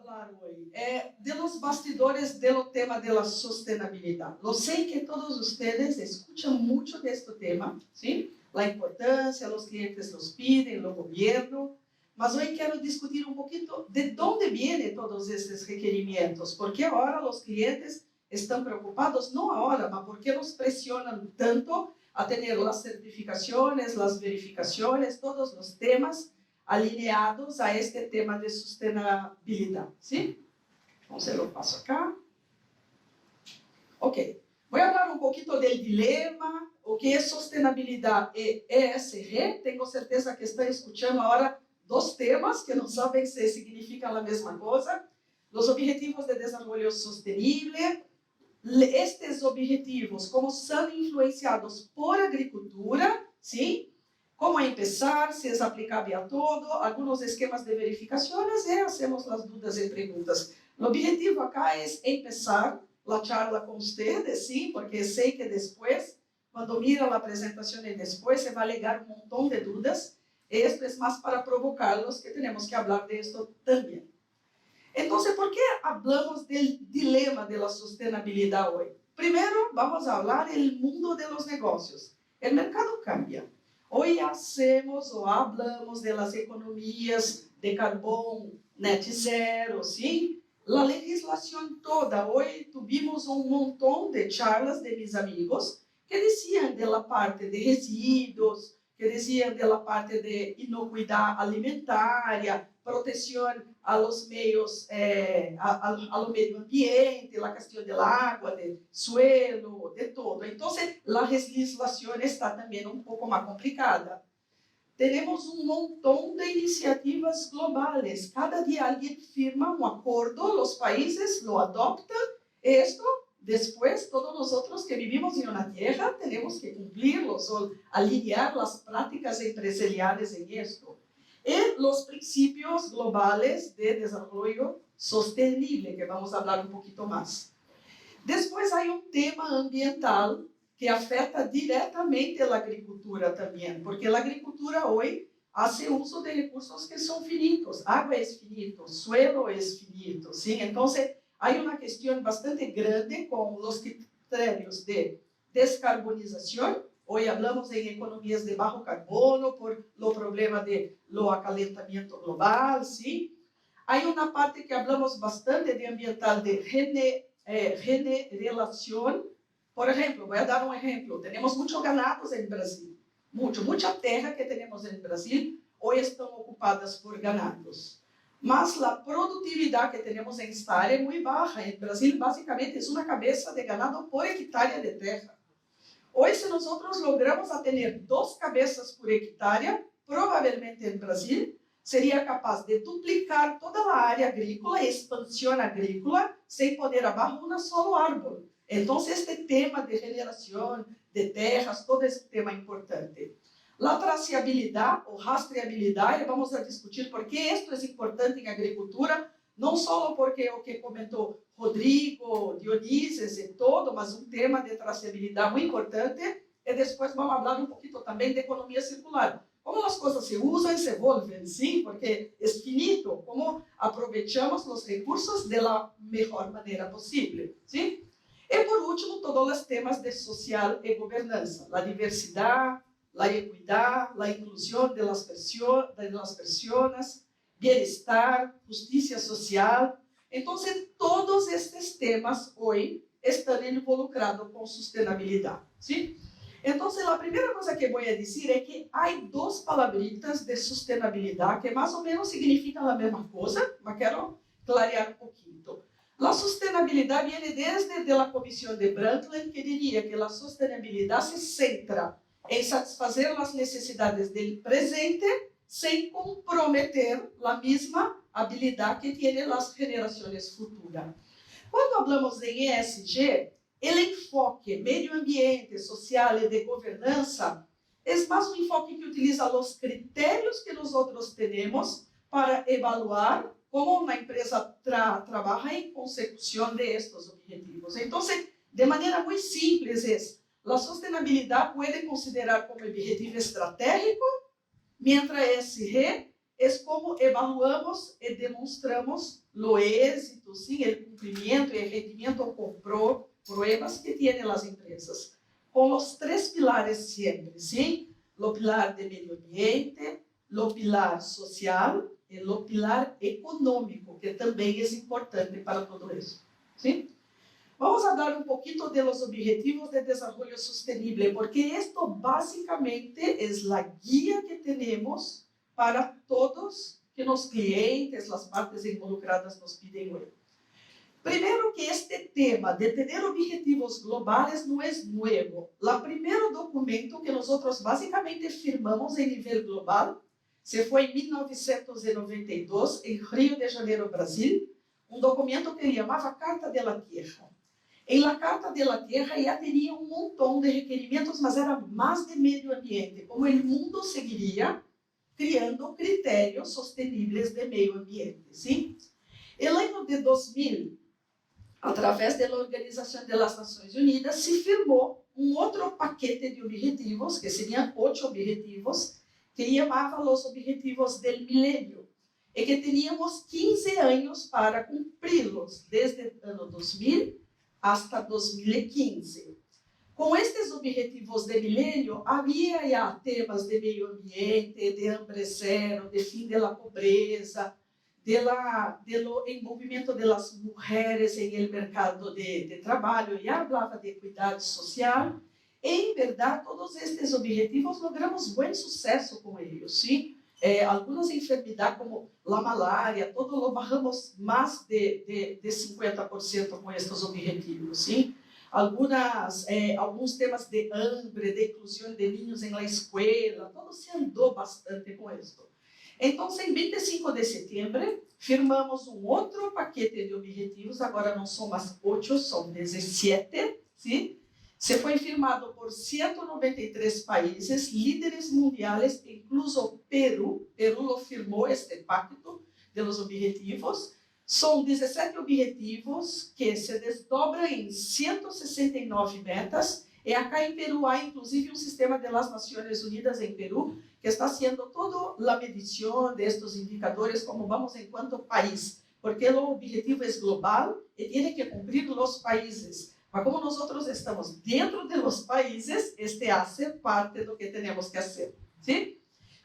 hablar hoy de los bastidores del tema de la sostenibilidad. Lo sé que todos ustedes escuchan mucho de este tema, ¿sí? La importancia, los clientes los piden, los gobiernos, mas hoy quiero discutir un poquito de dónde vienen todos estos requerimientos, porque ahora los clientes están preocupados, no ahora, mas porque nos presionan tanto a tener las certificaciones, las verificaciones, todos los temas alineados a este tema de sustentabilidad, ¿sí? Entonces lo paso acá. Ok, voy a hablar un poquito del dilema, o que es sostenibilidad e ESG. Tengo certeza que están escuchando ahora dos temas que no saben si significan la misma cosa. Los objetivos de desarrollo sostenible. Estes objetivos, como são influenciados por agricultura, ¿sí? Como empezar, si es aplicable a todo, algunos esquemas de verificaciones y hacemos las dudas y preguntas. El objetivo acá es empezar la charla con ustedes, ¿sí? Porque sé que después, cuando mira la presentación y después, se va a llegar un montón de dudas. Esto es más para provocarlos, que tenemos que hablar de esto también. Entonces, ¿por qué hablamos del dilema de la sostenibilidad hoy? Primero, vamos a hablar del mundo de los negocios. El mercado cambia. Hoy hacemos o hablamos de las economías de carbón net zero, ¿sí? La legislación toda. Hoy tuvimos un montón de charlas de mis amigos que decían de la parte de residuos, que decían de la parte de inocuidad alimentaria, protección a los medios, al medio ambiente, la cuestión del agua, del suelo, de todo. Entonces, la legislación está también un poco más complicada. Tenemos un montón de iniciativas globales. Cada día alguien firma un acuerdo, los países lo adoptan. Esto, después, todos nosotros que vivimos en una tierra tenemos que cumplirlos o alinear las prácticas empresariales en esto. Y los principios globales de desarrollo sostenible, que vamos a hablar un poquito más. Después hay un tema ambiental que afecta directamente a la agricultura también, porque la agricultura hoy hace uso de recursos que son finitos, agua es finito, suelo es finito, ¿sí? Entonces hay una cuestión bastante grande con los criterios de descarbonización. Hoy hablamos en economías de bajo carbono por los problemas de lo acalentamiento global, ¿sí? Hay una parte que hablamos bastante de ambiental, de regeneración. Por ejemplo, voy a dar un ejemplo. Tenemos muchos ganados en Brasil. Mucha tierra que tenemos en Brasil hoy están ocupadas por ganados. Mas la productividad que tenemos en esta área es muy baja. En Brasil, básicamente, es una cabeza de ganado por hectárea de tierra. Hoy, si nosotros logramos a tener 2 cabezas por hectárea, probablemente en Brasil, sería capaz de duplicar toda la área agrícola, expansión agrícola, sin poner abajo un solo árbol. Entonces, este tema de generación de tierras, todo ese tema importante. La traceabilidad o rastreabilidad, y vamos a discutir por qué esto es importante en agricultura, no solo porque o que comentou Rodrigo, Dionísio e todo, mas um tema de traceabilidade muito importante. E depois vamos falar um pouquinho também de economia circular. Como as coisas se usam e se evolvem, sim, porque é finito, como aproveitamos os recursos da melhor maneira possível, sim? E por último, todos os temas de social e governança, a diversidade, a equidade, a inclusão das pessoas, bienestar, justicia social. Entonces, todos estos temas hoy están involucrados con sustentabilidad, ¿sí? Entonces, la primera cosa que voy a decir es que hay 2 palabritas de sustentabilidad que más o menos significan la misma cosa, pero quiero clarear un poquito. La sustentabilidad viene desde la Comisión de Brundtland, que diría que la sustentabilidad se centra en satisfacer las necesidades del presente sem comprometer a mesma habilidade que têm as gerações futuras. Quando falamos em ESG, o enfoque meio ambiente, social e de governança é mais um enfoque que utiliza os critérios que nós temos para evaluar como uma empresa trabalha em consecução de estes objetivos. Então, de maneira muito simples, a sustentabilidade pode considerar como objetivo estratégico, mientras ESG es como evaluamos y demostramos lo éxito, ¿sí? El cumplimiento y el rendimiento con pruebas que tienen las empresas. Con los 3 pilares siempre, ¿sí? Lo pilar de medio ambiente, lo pilar social y lo pilar econômico, que também é importante para todo isso, ¿sí? Vamos a hablar un poquito de los objetivos de desarrollo sostenible, porque esto básicamente es la guía que tenemos para todos que los clientes, las partes involucradas nos piden hoy. Primero que este tema de tener objetivos globales no es nuevo. El primer documento que nosotros básicamente firmamos en nivel global se fue en 1992 en Río de Janeiro, Brasil, un documento que llamaba Carta de la Tierra. En la Carta de la Tierra ya tenía un montón de requerimientos, mas era más de medio ambiente, como el mundo seguiría criando critérios sostenibles de meio ambiente, ¿sí? El año de 2000, a través de la Organización de las Naciones Unidas, se firmó un otro paquete de objetivos, que serían 8 objetivos, que llamaba los Objetivos del Milenio, y que teníamos 15 años para cumprirlos, desde el año 2000 hasta 2015. Com estes objetivos de milênio, havia já temas de meio ambiente, de hambre zero, de fim da pobreza, do envolvimento das mulheres em mercado de trabalho, já falava de cuidado social. Em verdade, todos estes objetivos logramos bom sucesso com eles, sim? Algumas enfermidades como a malária, todo lo bajamos mais de 50% com estes objetivos, sim? Alguns temas de hambre, de inclusão de niños em la escuela, todo se andou bastante com isso. Então, em 25 de setembro, firmamos um outro paquete de objetivos, agora não são mais 8, são 17, ¿sí? Se foi firmado por 193 países, líderes mundiais, incluso Peru. Peru lo firmou este pacto de los objetivos. São 17 objetivos que se desdobram em 169 metas. E acá em Peru há, inclusive, um sistema das Nações Unidas em Peru que está sendo toda a medição destes indicadores, como vamos enquanto país, porque o objetivo é global e tem que cumprir os países. Mas como nós estamos dentro de los países, este hace parte do que temos que fazer. ¿Sí?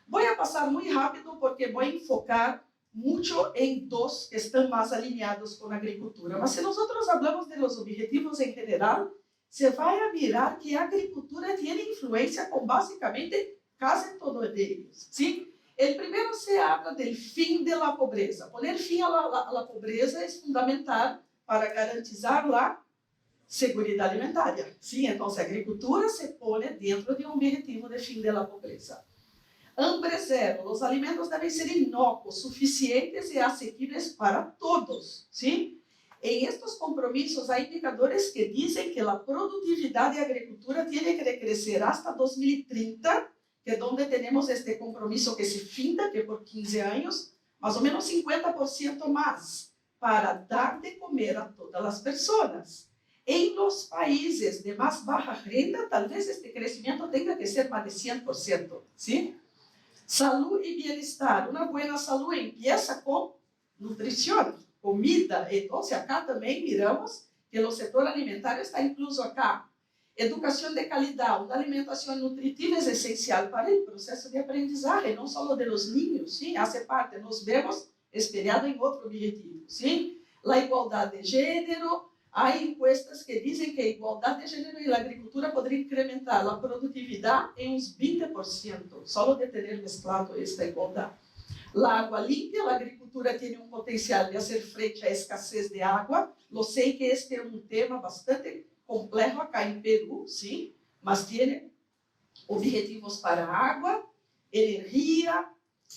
Vou passar muito rápido porque vou enfocar muito em 2 que estão mais alinhados com a agricultura. Mas se nós falamos de los objetivos em geral, se vai mirar que a agricultura tem influência com basicamente quase todos eles. ¿Sí? O primeiro se habla do fim da pobreza. Poner fim à pobreza é fundamental para garantizar a segurança alimentar. Sim, então a agricultura se põe dentro de um objetivo de fim da pobreza. Hambre zero. Os alimentos devem ser inócuos, suficientes e acessíveis para todos. Sim? Em estes compromissos, há indicadores que dizem que a produtividade da agricultura tem que crescer até 2030, que é onde temos este compromisso que se finda, que é por 15 anos, mais ou menos 50% mais, para dar de comer a todas as pessoas. Em los países de mais baixa renda, talvez este crescimento tenha que ser mais de 100%. ¿Sí? Saúde e bem-estar. Uma boa saúde empieza com nutrição, comida. Então, acá também miramos que o setor alimentar está incluso acá. Educação de qualidade. Uma alimentação nutritiva é essencial para o processo de aprendizagem, não só de los niños. ¿Sí? Hace parte. Nos vemos espelhado em outro objetivo. ¿Sí? A igualdade de gênero. Há encuestas que dizem que a igualdade de gênero e a agricultura poderia incrementar a produtividade em uns 20%, só de ter mesclado esta igualdade. A água limpa, a agricultura tem um potencial de fazer frente à escassez de água. Eu sei que este é um tema bastante complexo acá em Peru, sim, mas tem objetivos para água, energia,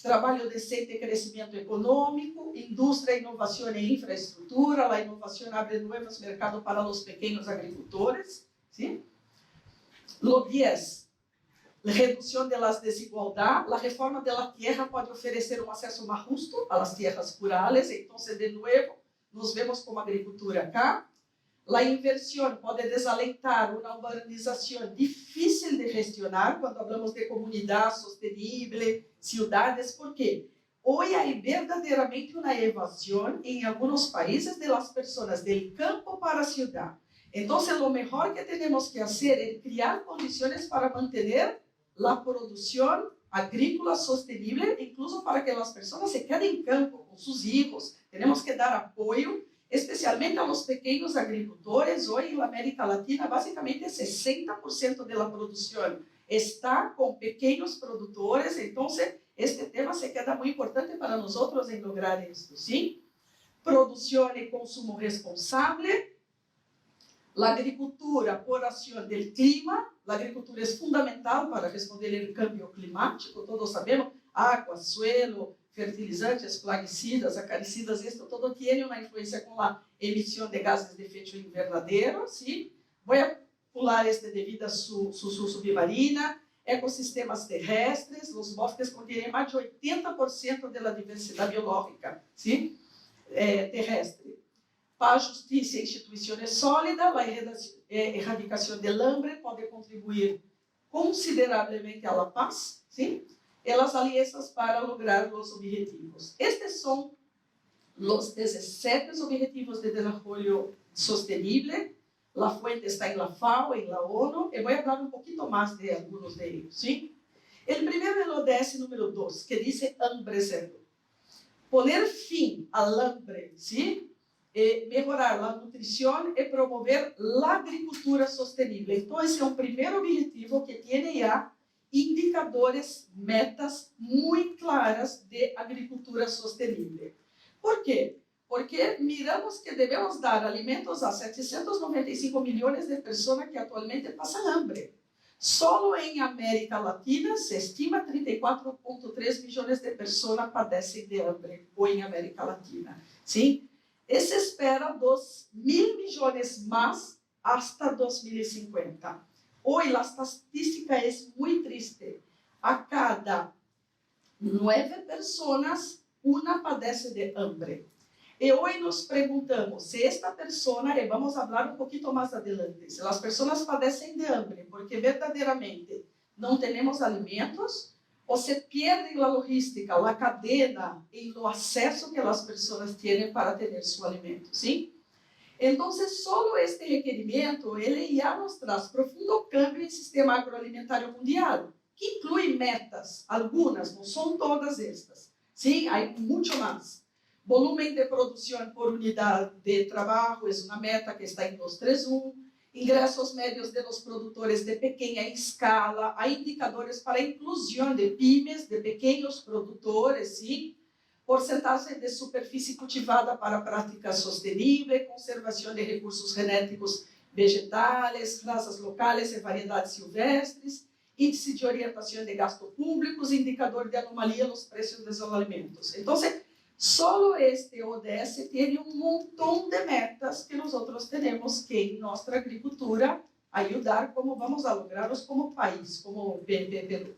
trabalho decente e crescimento econômico, indústria, inovação e infraestrutura. A inovação abre novos mercados para os pequenos agricultores. ¿Sí? Lo 10, redução das desigualdades. A reforma da terra pode oferecer um acesso mais justo às terras rurais. Então, de novo, nos vemos como agricultura acá. A inversão pode desalentar uma urbanização difícil de gestionar quando falamos de comunidade sustentável, cidades. Por quê? hoy hay verdaderamente una evasión en algunos países de las personas del campo para la ciudad. Entonces, lo mejor que tenemos que hacer es crear condiciones para mantener la producción agrícola sostenible, incluso para que las personas se queden en campo con sus hijos. Tenemos que dar apoyo, especialmente a los pequeños agricultores. Hoy en la América Latina, básicamente 60% de la producción está con pequeños productores. Entonces, este tema se queda muy importante para nosotros en lograr esto, ¿sí? Producción y consumo responsable. La agricultura por acción del clima. La agricultura es fundamental para responder al cambio climático. Todos sabemos, agua, suelo, fertilizantes, plaguicidas, acaricidas, esto todo tiene una influencia con la emisión de gases de efecto invernadero, ¿sí? Voy a pular de vida submarina, ecosistemas terrestres, los bosques contienen más de 80% de la diversidad biológica, ¿sí? Terrestre. Paz, justiça e instituições sólidas, a erradicação do hambre pode contribuir consideravelmente à paz, ¿sí? E as alianças para lograr os objetivos. Estes são os 17 objetivos de desenvolvimento sostenible. A fuente está em la FAO, em la ONU, e vou falar um pouquinho mais de alguns deles, ¿sí? O primeiro é o ODS número 2, que diz hambre zero. Poner fim ao hambre, ¿sí? Mejorar a nutrição e promover a agricultura sostenible. Então, esse é um primeiro objetivo que tem já indicadores, metas muito claras de agricultura sostenible. Por quê? Porque miramos que devemos dar alimentos a 795 milhões de pessoas que atualmente passam hambre. Só em América Latina se estima 34,3 milhões de pessoas padecem de hambre, ou em América Latina. Sim? E se espera 2.000 milhões mais hasta 2050. Hoje a estatística é muito triste. A cada 9 pessoas, uma padece de hambre. E hoje nos perguntamos se esta pessoa, e vamos falar um pouquinho mais adelante, se as pessoas padecem de hambre porque verdadeiramente não temos alimentos, ou se perde a logística, a cadeia e o acesso que as pessoas têm para ter seu alimento, sim? Então, só este requerimento, ele já nos traz profundo cambio no sistema agroalimentar mundial, que inclui metas, algumas, não são todas estas, sim? Há muito mais. Volumen de produção por unidade de trabalho é uma meta que está em 231. Ingressos médios de los produtores de pequena escala. Há indicadores para a inclusão de pymes, de pequenos produtores, sim? Porcentagem de superfície cultivada para práticas sosteníveis, conservação de recursos genéticos vegetais, raças locais e variedades silvestres, índice de orientação de gastos públicos, indicador de anomalia nos preços dos alimentos. Então, só este ODS tem um montão de metas que nós temos que, em nossa agricultura, ajudar como vamos a lográ-los como país, como Peru.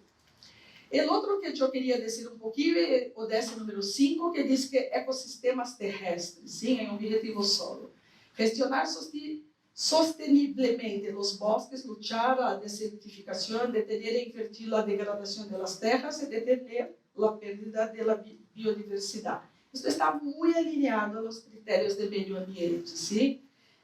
O outro que eu queria dizer um pouquinho é o ODS número 5, que diz que ecossistemas terrestres, sim, é um objetivo solo. Gestionar sostenivelmente os bosques, lutar a desertificação, deter e invertir a degradação das terras e deter a perda da biodiversidade. Isso está muito alinhado aos critérios de meio ambiente, sim?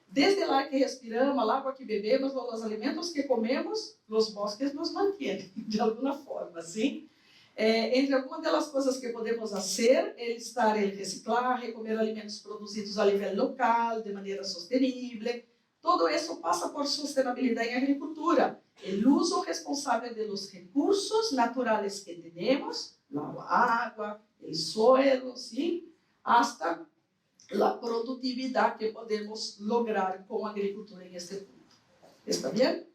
Desde lá que respiramos, a água que bebemos, os alimentos que comemos, os bosques nos mantêm, de alguma forma, sim? Entre algumas das coisas que podemos fazer, é estar em reciclar, comer alimentos produzidos a nível local, de maneira sustentável. Todo isso passa por sustentabilidade em agricultura. O uso responsável dos recursos naturais que temos, a água, o suelo, sim? Hasta a produtividade que podemos lograr com a agricultura em este ponto. ¿Está bem?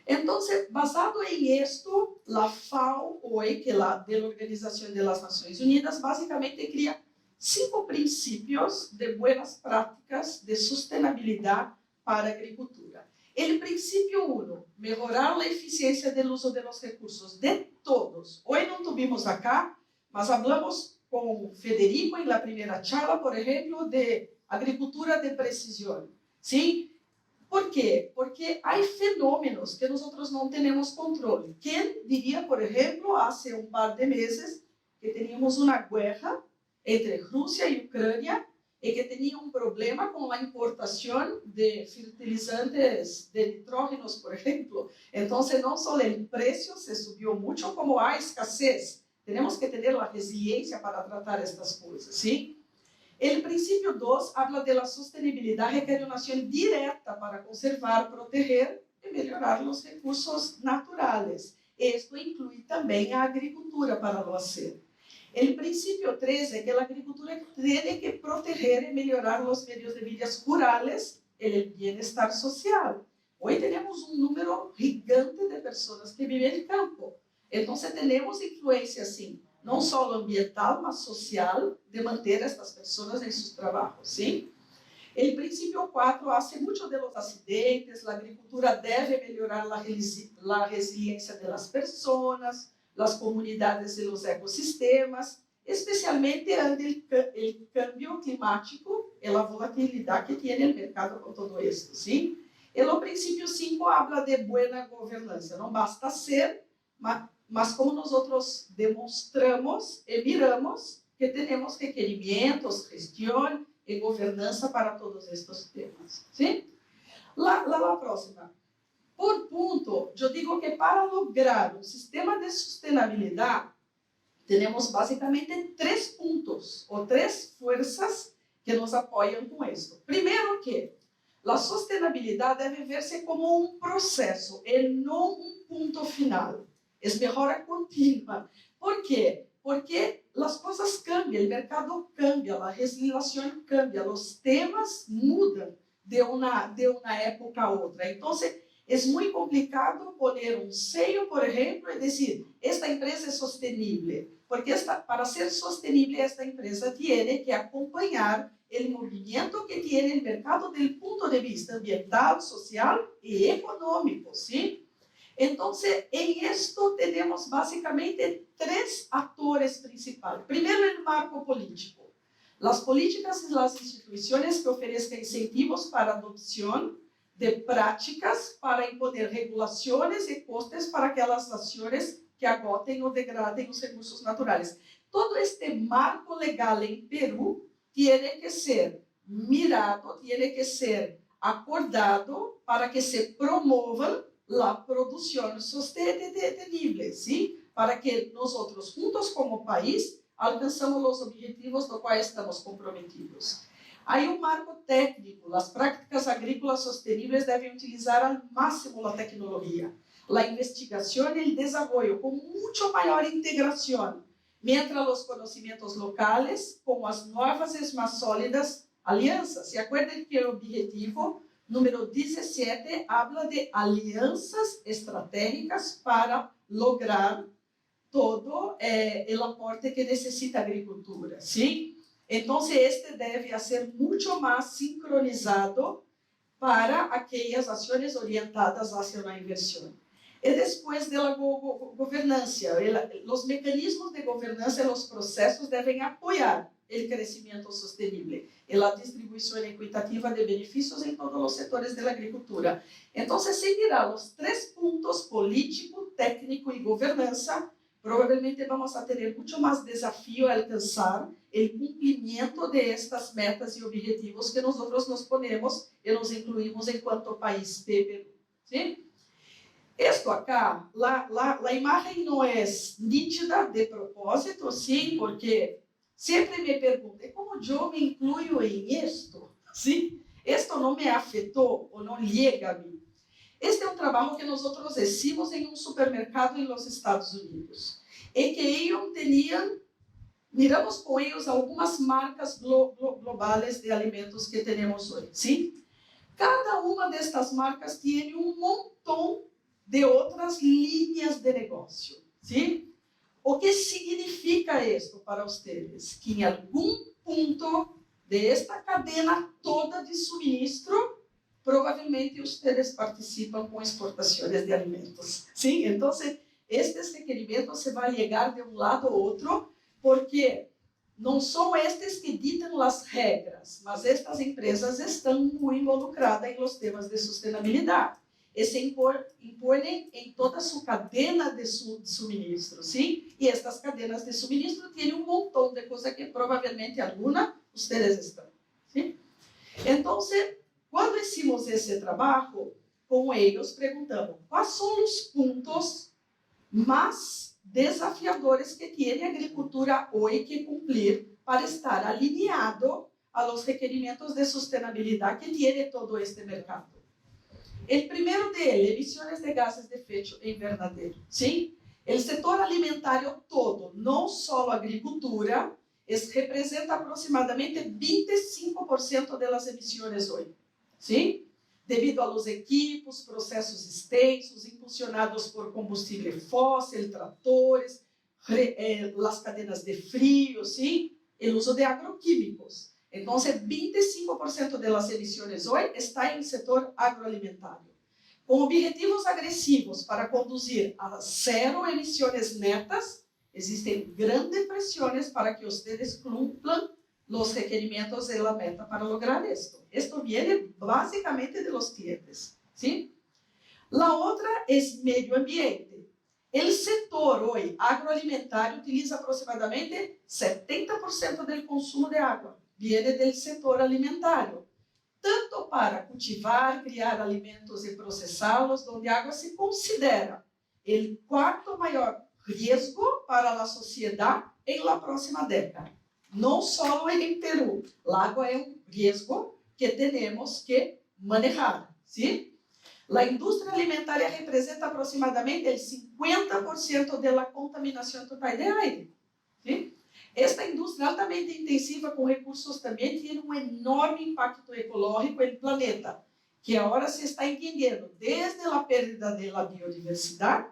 Então, basado em isto, a FAO, hoje, que é a da Organização das Nações Unidas, basicamente cria 5 princípios de boas práticas de sustentabilidade para a agricultura. O princípio 1, melhorar a eficiência do uso dos recursos de todos. Hoje não tivemos acá, mas falamos com Federico em la primeira charla, por exemplo, de agricultura de precisão. Sim? Por quê? Porque há fenômenos que nós não temos controle. Quem diria, por exemplo, há um par de meses, que teníamos uma guerra entre Rússia e Ucrânia e que tinha um problema com a importação de fertilizantes de nitrógenos, por exemplo. Então, não só o preço se subiu muito, como a escassez. Temos que ter a resiliência para tratar estas coisas, sim? O princípio 2 habla de la sostenibilidad, requer uma ação direta para conservar, proteger e melhorar os recursos naturais. Isto inclui também a agricultura para lo hacer. O princípio 3 é que a agricultura tem que proteger e melhorar os meios de vida rurais e o bem-estar social. Hoje temos um número gigante de pessoas que vivem no campo. Então, temos influência, sim, não só ambiental, mas social, de manter estas pessoas em seus trabalhos, sim? O princípio 4 hace muito de los acidentes, a agricultura deve melhorar a resiliência das pessoas, as comunidades e os ecossistemas, especialmente ante o cambio climático e a volatilidade que tem o mercado com todo isso, sim? E o princípio 5 habla de boa governança, não basta ser, mas como nós demonstramos e miramos que temos requerimentos, gestão e governança para todos estes temas. Sim? La próxima. Por ponto, eu digo que para lograr um sistema de sustentabilidade, temos basicamente 3 pontos, ou 3 forças que nos apoiam com isso. Primeiro que a sustentabilidade deve ver-se como um processo e não um ponto final. É melhora contínua. Por quê? Porque as coisas cambiam, o mercado cambia, a legislação cambia, os temas mudam de uma época a outra. Então, é muito complicado poner um sello, por exemplo, e dizer, esta empresa é sustentável, porque para ser sustentável, esta empresa tem que acompanhar o movimento que tem no mercado do ponto de vista ambiental, social e econômico, sim? Então, em isto, temos basicamente 3 atores principais. Primeiro, o marco político. As políticas e as instituições que oferecem incentivos para a adoção de práticas para imponer regulações e costes para aquelas nações que agotem ou degradem os recursos naturais. Todo este marco legal em Peru tem que ser mirado, tem que ser acordado para que se promovam a produção sustentável, sim? Para que nós outros, juntos como país, alcançamos os objetivos do quais estamos comprometidos. Aí um marco técnico, as práticas agrícolas sustentáveis devem utilizar ao máximo a tecnologia, a investigação e o desenvolvimento com muito maior integração, mientras os conhecimentos locais com as novas e mais sólidas alianças. Se acordem que o objetivo número 17 habla de alianças estratégicas para lograr todo o aporte que necessita a agricultura, sim? Então, este deve ser muito mais sincronizado para aquelas ações orientadas hacia a inversão. E depois da governança, os mecanismos de governança e os processos devem apoiar o crescimento sustentável e a distribuição equitativa de benefícios em todos os setores da agricultura. Então, se mirar os 3 pontos, político, técnico e governança, provavelmente vamos a ter muito mais desafio a alcançar o cumprimento de estas metas e objetivos que nós nos ponemos e nos incluímos enquanto país Peru. Sim? Isto acá, a imagem não é nítida de propósito, sim, porque sempre me perguntam, como eu me incluo em isto? Sim? Isto não me afetou ou não liga a mim? Este é um trabalho que nós hicimos em um supermercado nos Estados Unidos, em que eles tinham, miramos com eles algumas marcas globais de alimentos que temos hoje, sim? Cada uma destas marcas tem um montão de outras linhas de negócio, sim? O que significa isto para vocês? Que em algum ponto desta cadeia toda de suministro, provavelmente vocês participam com exportações de alimentos. Sim? Então, estes requerimentos se vão chegar de um lado ao outro, porque não são estes que ditam as regras, mas estas empresas estão muito involucradas em os temas de sustentabilidade. e se imponen en toda su cadena de suministro, ¿sí? Y estas cadenas de suministro tienen un montón de cosas que probablemente alguna ustedes están, ¿sí? Entonces, cuando hicimos ese trabajo con ellos, preguntamos, ¿cuáles son los puntos más desafiadores que tiene a agricultura hoy que cumplir para estar alineado a los requerimientos de sustentabilidad que tiene todo este mercado? El primero de ellos, emisiones de gases de efecto invernadero, ¿sí? El sector alimentario todo, no solo agricultura, representa aproximadamente 25% de las emisiones hoy, ¿sí? Debido a los equipos, procesos extensos, impulsionados por combustible fósil, tractores, las cadenas de frío, ¿sí? El uso de agroquímicos. Entonces, 25% de las emisiones hoy está en el sector agroalimentario. Con objetivos agresivos para conducir a cero emisiones netas, existen grandes presiones para que ustedes cumplan los requerimientos de la meta para lograr esto. Esto viene básicamente de los clientes, ¿sí? La otra es medio ambiente. El sector hoy agroalimentario utiliza aproximadamente 70% del consumo de agua. Viene del sector alimentario, tanto para cultivar, criar alimentos y procesarlos, donde agua se considera el cuarto mayor riesgo para la sociedad en la próxima década. No solo en Perú, el agua es un riesgo que tenemos que manejar, ¿sí? La industria alimentaria representa aproximadamente el 50% de la contaminación total de aire, ¿sí? Esta indústria altamente intensiva com recursos também tem um enorme impacto ecológico no planeta, que agora se está entendendo desde a perda da biodiversidade,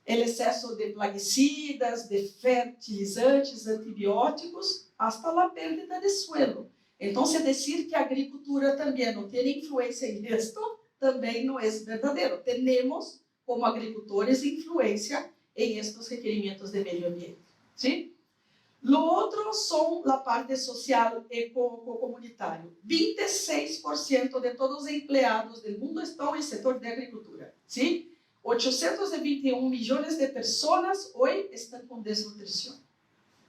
o excesso de plaguicidas, de fertilizantes, antibióticos, hasta a perda de suelo. Então, se dizer que a agricultura também não tem influência nisto, também não é verdadeiro. Temos, como agricultores, influência em estes requerimentos de meio ambiente. ¿Sí? Lo otro son la parte social eco-comunitario. 26% de todos los empleados del mundo están en el sector de agricultura, ¿sí? 821 millones de personas hoy están con desnutrición.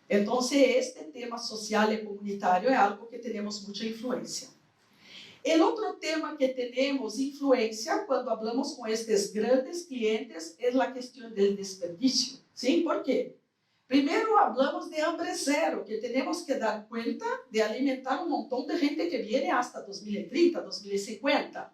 Entonces, este tema social y comunitario es algo que tenemos mucha influencia. El otro tema que tenemos influencia cuando hablamos con estos grandes clientes es la cuestión del desperdicio, ¿sí? ¿Por qué? Primero hablamos de hambre cero, que tenemos que dar cuenta de alimentar un montón de gente que viene hasta 2030, 2050.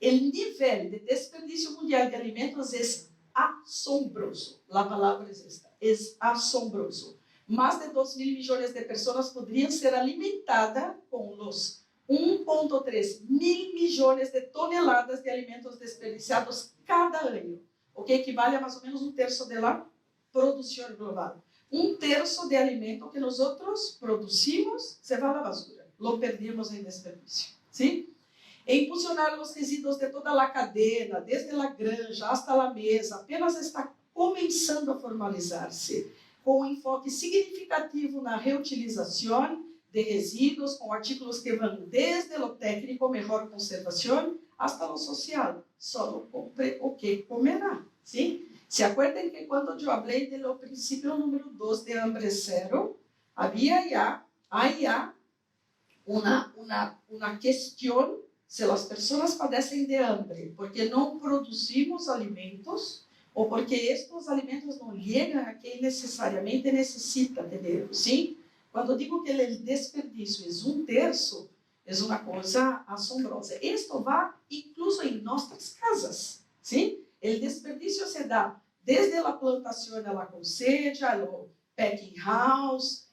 El nivel de desperdicio mundial de alimentos es asombroso. La palabra es esta, es asombroso. Más de 2.000 millones de personas podrían ser alimentadas con los 1.3 mil millones de toneladas de alimentos desperdiciados cada año, o que equivale a más o menos un tercio de la producción global. Un tercio de alimento que nosotros producimos se va a la basura, lo perdemos en desperdicio, ¿sí? E impulsionar los residuos de toda la cadena, desde la granja hasta la mesa, apenas está começando a formalizar-se, com um enfoque significativo na reutilização de resíduos, com artículos que vão desde o técnico, melhor conservação, hasta lo social. Solo compre o que comerá, ¿sí? ¿Se acuerdan que cuando yo hablé del principio número 2 de hambre cero, hay ya una cuestión si las personas padecen de hambre porque no producimos alimentos o porque estos alimentos no llegan a quien necesariamente necesita tener, ¿sí? Cuando digo que el desperdicio es un tercio, es una cosa asombrosa. Esto va incluso en nuestras casas, ¿sí? El desperdicio se da desde la plantación a la cosecha, el packing house,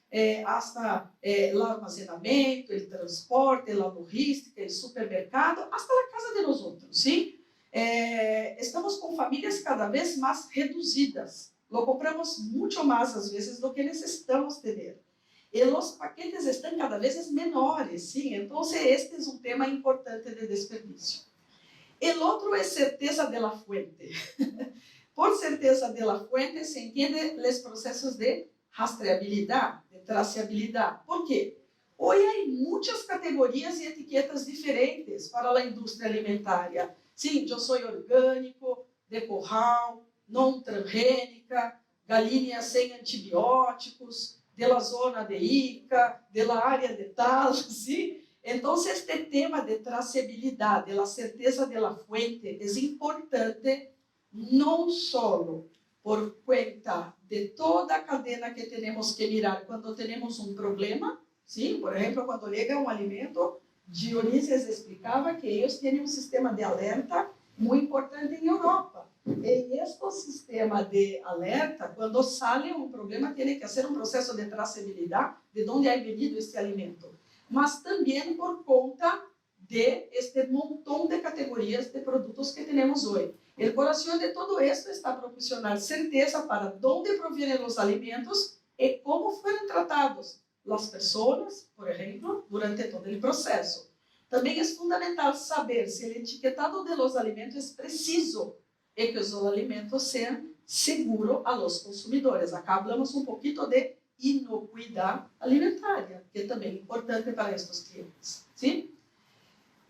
hasta el almacenamiento, el transporte, la logística, el supermercado, hasta la casa de nosotros, ¿sí? Estamos con familias cada vez más reducidas. Lo compramos mucho más, a veces, do que necesitamos tener. Y los paquetes están cada vez menores, ¿sí? Entonces, este es un tema importante de desperdicio. El otro es certeza de la fuente. Por certeza de la fuente se entiende los procesos de rastreabilidad, de trazabilidad. ¿Por qué? Hoy hay muchas categorías y etiquetas diferentes para la industria alimentaria. Sim, eu sou orgânico, de curral, não transgênica, galinha sem antibióticos, da zona de Ica, da área de tal, sim? Então, este tema de traçabilidade, a certeza da fuente, é importante não só por conta de toda a cadeia que temos que mirar quando temos um problema, sim? Por exemplo, quando chega um alimento, Dionísio explicava que eles têm um sistema de alerta muito importante em Europa. E este sistema de alerta, quando sale um problema, tem que ser um processo de traçabilidade de onde é venido este alimento. Mas também por conta de este montão de categorias de produtos que temos hoje. O coração de todo isso está proporcionar certeza para onde provêm os alimentos e como foram tratados as pessoas, por exemplo, durante todo o processo. Também é fundamental saber se o etiquetado de los alimentos é preciso e que os alimentos sejam seguros a los consumidores. Acá hablamos um pouquinho de inocuidade alimentar, que também é importante para estes clientes. ¿Sí?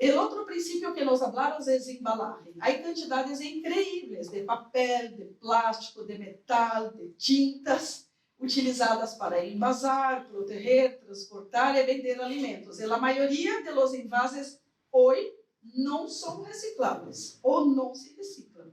O outro princípio que nós falamos é embalagem. Há quantidades incríveis de papel, de plástico, de metal, de tintas utilizadas para envasar, proteger, transportar e vender alimentos. E a maioria dos envases hoje não são recicláveis ou não se reciclam.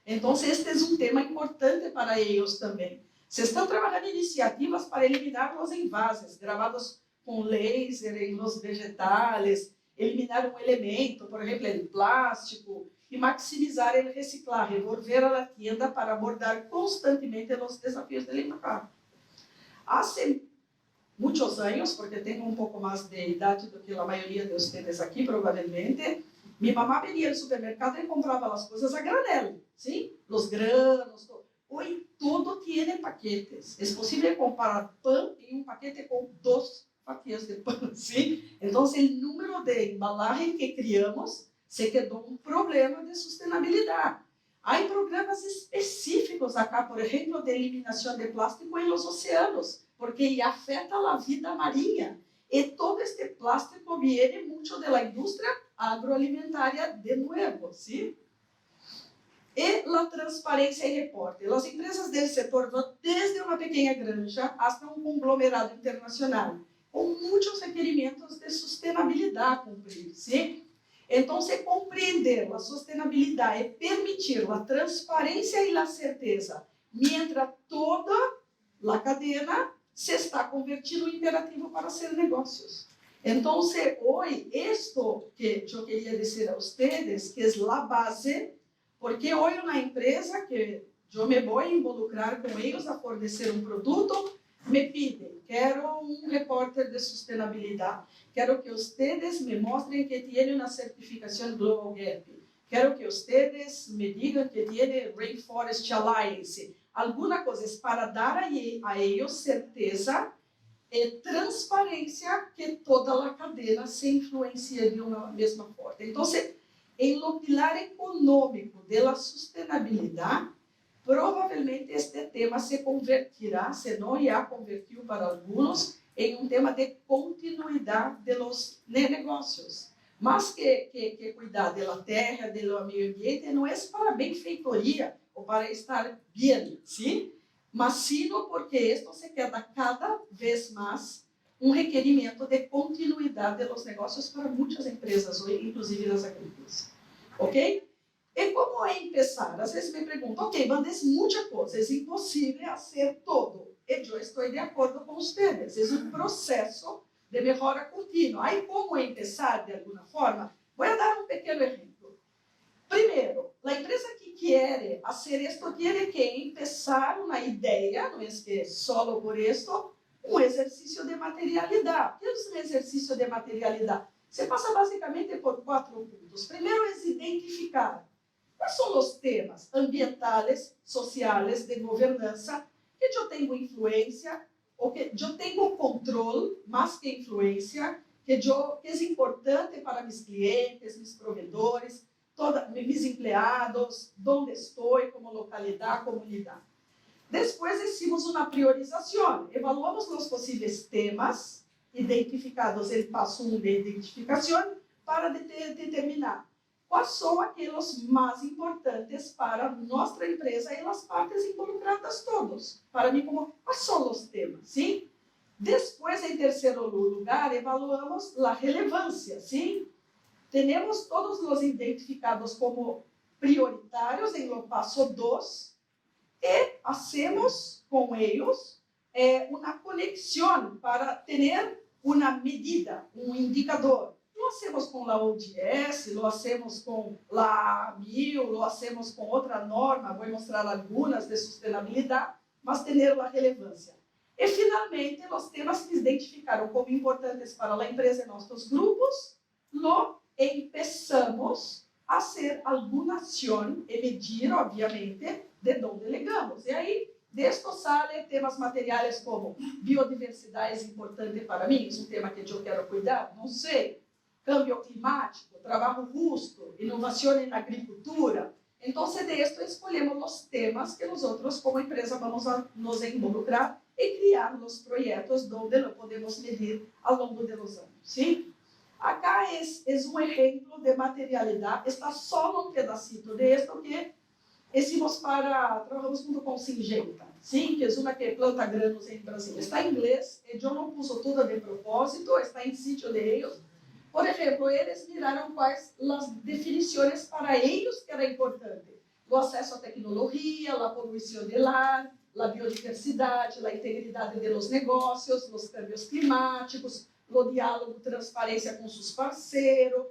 Então, este é um tema importante para eles também. Se estão trabalhando em iniciativas para eliminar os envases gravados com laser em los vegetais, eliminar um elemento, por exemplo, o plástico, e maximizar o reciclagem, volver à tienda para abordar constantemente os desafios do mercado. Há muitos anos, porque tenho um pouco mais de idade do que a maioria de vocês aqui, provavelmente, minha mamá venia ao supermercado e comprava as coisas a granel, sim? Os granos, todo. Hoje tudo tem paquetes. É possível comprar pão em um paquete com 2 fatias de pão, sim? Então, o número de embalagem que criamos se quedou um problema de sustentabilidade. Há programas específicos acá, por exemplo, de eliminação de plástico em los oceanos, porque afeta a vida marinha. E todo este plástico vem muito da indústria agroalimentária de novo, sim? E a transparência e reporte. As empresas do setor vão desde uma pequena granja até um conglomerado internacional, com muitos requerimentos de sustentabilidade a cumprir, sim? Então, se compreender a sustentabilidade e permitir a transparência e a certeza, mientras toda a cadeia se está convertindo em imperativo para ser negócios. Então, hoje, isto que eu queria dizer a vocês, que é a base, porque hoje na empresa que eu me vou involucrar com eles a fornecer um produto, me pedem, quero um repórter de sustentabilidade, quero que vocês me mostrem que têm uma certificação Global Gap, quero que vocês me digam que têm Rainforest Alliance, alguma coisa para dar a eles certeza e transparência que toda a cadeia se influencia de uma mesma forma. Então, em lo pilar econômico da sustentabilidade, provavelmente este tema se convertirá, se não já convertiu para alguns, em um tema de continuidade dos negócios. Mas que cuidar da terra, do meio ambiente, não é para benfeitoria ou para estar bem, sim? Mas sim porque isto se queda cada vez mais um requerimento de continuidade dos negócios para muitas empresas, inclusive das agrícolas. Ok? E como é começar? Às vezes me perguntam, ok, mas é muita coisa, é impossível fazer todo. E eu estou de acordo com vocês, é um processo de melhora contínua. Aí como começar de alguma forma? Vou dar um pequeno exemplo. Primeiro, a empresa que quer fazer isto tem que começar uma ideia, não é que só por isto, um exercício de materialidade. O que é um exercício de materialidade? Você passa basicamente por 4 pontos. Primeiro é identificar quais são os temas ambientais, sociais, de governança, que eu tenho influência, ou que eu tenho controle, mais que influência, que é importante para meus clientes, meus provedores, meus empregados, onde estou, como localidade, comunidade. Depois, hicimos uma priorização. Evaluamos os possíveis temas, identificados em passo 1 de identificação, para determinar quais são aqueles mais importantes para nossa empresa e as partes involucradas todos. Para mim, quais são os temas, sim? Depois, em terceiro lugar, evaluamos a relevância, sim? Temos todos os identificados como prioritários em o passo 2 e hacemos com eles uma conexão para ter uma medida, um indicador. Lo hacemos com a ODS, lo hacemos com a 1000, lo hacemos com outra norma, vou mostrar algumas de sustentabilidade, mas ter a relevância. E, finalmente, os temas que identificaram como importantes para a empresa e nossos grupos, lo empezamos a hacer alguma ação e medir, obviamente, de onde legamos. E aí, disto sale temas materiais como biodiversidade é importante para mim, é um tema que eu quero cuidar, não sei, câmbio climático, trabalho justo, inovação na agricultura. Então, de esto escolhemos os temas que nós, como empresa, vamos a nos involucrar e criar os projetos onde lo podemos medir ao longo dos anos. Sim? Acá é um exemplo de materialidade, está só um pedacito de esto que trabajamos junto com Singenta, sim, que é uma que planta granos em Brasil. Está em inglês, eu não pus tudo de propósito, está em sítio de eles. Por exemplo, eles miraram quais as definições para eles que era importante. O acesso à tecnologia, a poluição do ar, a biodiversidade, a integridade dos negócios, os cambios climáticos, o diálogo, transparência com seus parceiros,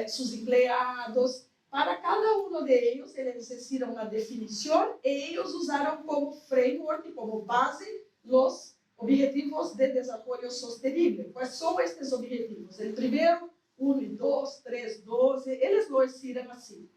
seus empregados. Para cada um deles, eles fizeram uma definição e eles usaram como framework, como base, os objetivos de desenvolvimento sustentável. Quais são estes objetivos? O primeiro, 1, 2, 3, 12, eles lo fizeram assim.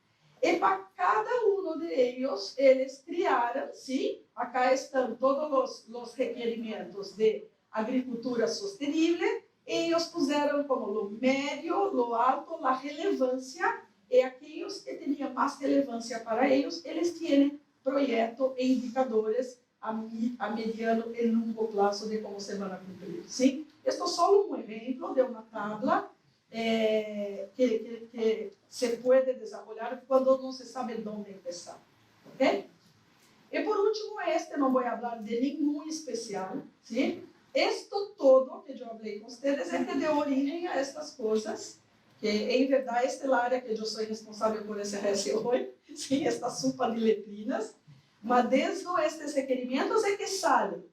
E para cada um deles, eles criaram, sim, acá estão todos os requerimentos de agricultura sustentável, e eles puseram como o médio, o alto, a relevância, e aqueles que tinham mais relevância para eles têm projetos e indicadores a mediano e longo prazo de como se vão cumprir. Sim? Este é só um exemplo de uma tabla que se pode desenvolver quando não se sabe onde começar. Ok? E por último, não vou falar de nenhum especial. Sim? Isto todo que eu falei com vocês é que deu origem a estas coisas, que em verdade esta é a área que eu sou responsável por esse RSO, sim, esta sopa de letrinas, mas desde estes requerimentos é que sale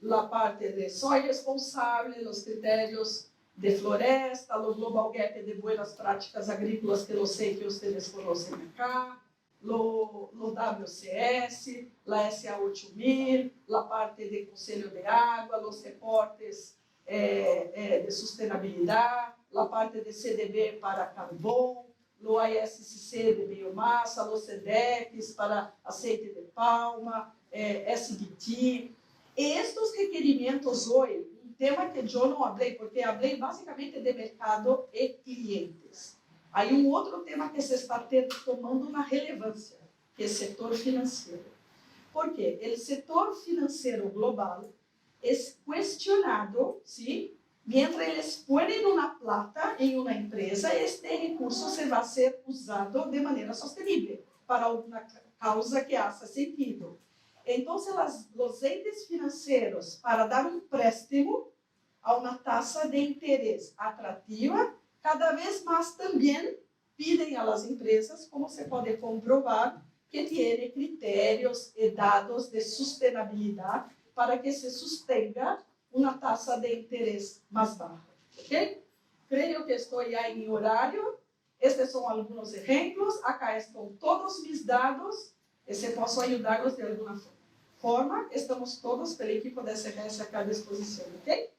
a parte de soy responsável, os critérios de floresta, o Global Gap de Buenas Práticas Agrícolas, que eu sei que vocês conhecem acá, o WCS, a SA 8000, a parte de Conselho de Água, os reportes de sustentabilidade, a parte de CDB para carvão, o ISCC de biomassa, os SEDEX para aceite de palma, SBT. Estes requerimentos hoje, um tema que eu não falei, porque falei basicamente de mercado e clientes. Aí um outro tema que se está tomando uma relevância, que é o setor financeiro. Por quê? O setor financeiro global é questionado, sim? Mientras eles põem uma plata em uma empresa, este recurso se vai ser usado de maneira sustentável para alguma causa que faça sentido. Então, os entes financeiros, para dar um préstamo a uma taxa de interesse atrativa, cada vez mais também pedem às empresas, como se pode comprovar, que tenham critérios e dados de sustentabilidade para que se sustenha uma taxa de interesse mais baixa. Ok? Creio que estou já em horário. Estes são alguns exemplos. Acá estão todos meus dados. E se posso ajudá-los de alguma forma, estamos todos pela equipe da SRS aqui à disposição. Ok?